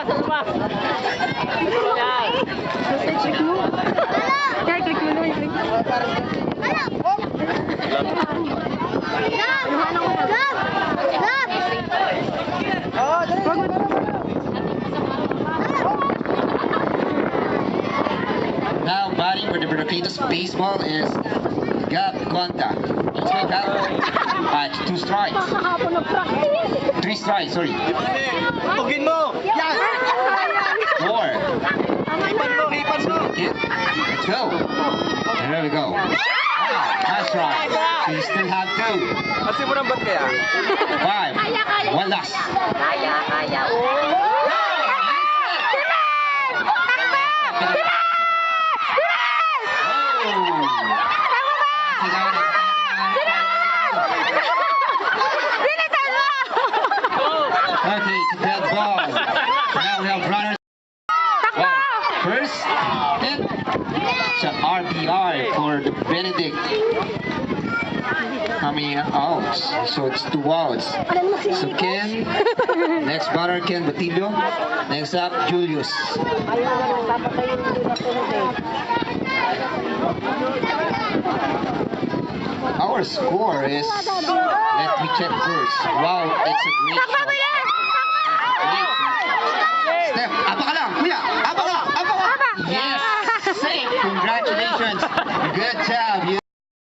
lumabas. Yan. Trick mo. Kaya trick mo naman. Now batting for the Barracudas baseball is Gab Conta. Let's go, Gab. 2 strikes. 3 strikes, sorry. Tugin mo! Yan! 4. Hipan mo! Hipan mo! Let's go. And there we go. That's right. So you still have 2. Kasi mo ng bat kaya? 5. One last. Kaya. Okay, it's a dead ball. Now we have runners. Well, first hit, it's an RBI for the Benedict. Coming out, so it's 2 outs. So Ken, next batter Ken Batilio. Next up, Julius. Our score is, let me check first. Wow, it's a great shot. Steph, apa ka lang, kuya? Apa ka? Yes, safe. Congratulations. Good job.